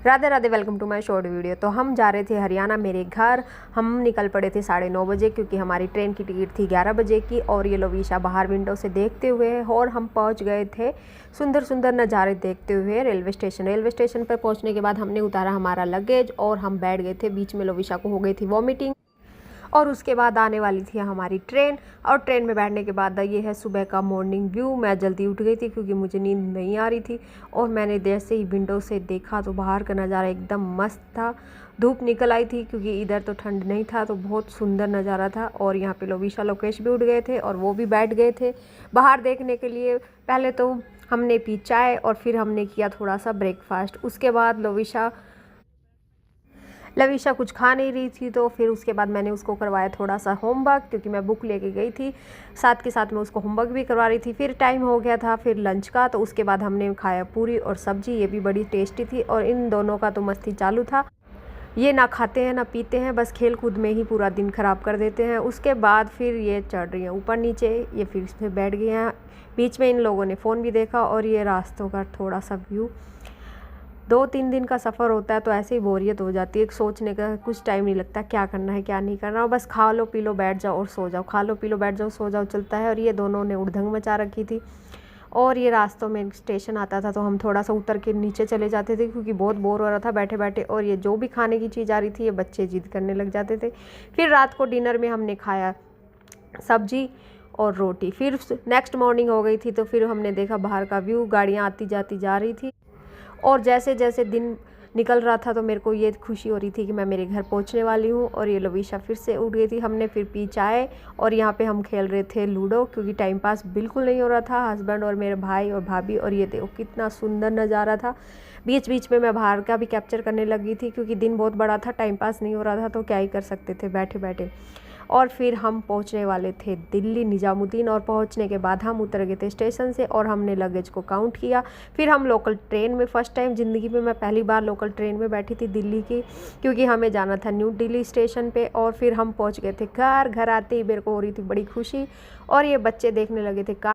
Radhe Radhe, welcome to my short video. तो हम जा रहे थे हरियाणा मेरे घर। हम निकल पड़े थे 9:30 बजे क्योंकि हमारी ट्रेन की टिकट थी 11 बजे की। और ये लोविशा बाहर विंडो से देखते हुए और हम पहुंच गए थे सुंदर सुंदर नज़ारे देखते हुए रेलवे स्टेशन। रेलवे स्टेशन पर पहुंचने के बाद हमने उतारा हमारा लगेज और हम बैठ गए थे। बीच में लोविशा को हो गई थी वॉमिटिंग और उसके बाद आने वाली थी हमारी ट्रेन। और ट्रेन में बैठने के बाद ये है सुबह का मॉर्निंग व्यू। मैं जल्दी उठ गई थी क्योंकि मुझे नींद नहीं आ रही थी और मैंने जैसे ही विंडो से देखा तो बाहर का नज़ारा एकदम मस्त था। धूप निकल आई थी क्योंकि इधर तो ठंड नहीं था, तो बहुत सुंदर नज़ारा था। और यहाँ पे लोविशा लोकेश भी उठ गए थे और वो भी बैठ गए थे बाहर देखने के लिए। पहले तो हमने पी चाय और फिर हमने किया थोड़ा सा ब्रेकफास्ट। उसके बाद लविशा कुछ खा नहीं रही थी, तो फिर उसके बाद मैंने उसको करवाया थोड़ा सा होमवर्क क्योंकि मैं बुक लेके गई थी। साथ के साथ मैं उसको होमवर्क भी करवा रही थी। फिर टाइम हो गया था फिर लंच का, तो उसके बाद हमने खाया पूरी और सब्जी। ये भी बड़ी टेस्टी थी और इन दोनों का तो मस्ती चालू था। ये ना खाते हैं ना पीते हैं, बस खेल कूद में ही पूरा दिन ख़राब कर देते हैं। उसके बाद फिर ये चढ़ रही हैं ऊपर नीचे, ये फिर इस पर बैठ गए हैं। बीच में इन लोगों ने फ़ोन भी देखा। और ये रास्तों का थोड़ा सा व्यू। 2-3 दिन का सफ़र होता है तो ऐसे ही बोरियत हो जाती है। सोचने का कुछ टाइम नहीं लगता क्या करना है क्या नहीं करना, और बस खा लो पी लो बैठ जाओ और सो जाओ, खा लो पी लो बैठ जाओ सो जाओ चलता है। और ये दोनों ने उड़धंग मचा रखी थी। और ये रास्तों में स्टेशन आता था तो हम थोड़ा सा उतर के नीचे चले जाते थे क्योंकि बहुत बोर हो रहा था बैठे बैठे। और ये जो भी खाने की चीज़ आ रही थी ये बच्चे जिद करने लग जाते थे। फिर रात को डिनर में हमने खाया सब्जी और रोटी। फिर नेक्स्ट मॉर्निंग हो गई थी तो फिर हमने देखा बाहर का व्यू, गाड़ियाँ आती जाती जा रही थी। और जैसे जैसे दिन निकल रहा था तो मेरे को ये खुशी हो रही थी कि मैं मेरे घर पहुंचने वाली हूँ। और ये लोविशा फिर से उठ गई थी। हमने फिर पी चाय और यहाँ पे हम खेल रहे थे लूडो क्योंकि टाइम पास बिल्कुल नहीं हो रहा था। हस्बैंड और मेरे भाई और भाभी, और ये देखो कितना सुंदर नज़ारा था। बीच बीच में मैं बाहर का भी कैप्चर करने लगी थी क्योंकि दिन बहुत बड़ा था, टाइम पास नहीं हो रहा था तो क्या ही कर सकते थे बैठे बैठे। और फिर हम पहुंचने वाले थे दिल्ली निज़ामुद्दीन। और पहुंचने के बाद हम उतर गए थे स्टेशन से और हमने लगेज को काउंट किया। फिर हम लोकल ट्रेन में, फ़र्स्ट टाइम ज़िंदगी में मैं पहली बार लोकल ट्रेन में बैठी थी दिल्ली की, क्योंकि हमें जाना था न्यू दिल्ली स्टेशन पे। और फिर हम पहुंच गए थे घर। घर आते ही मेरे को हो रही थी बड़ी खुशी। और ये बच्चे देखने लगे थे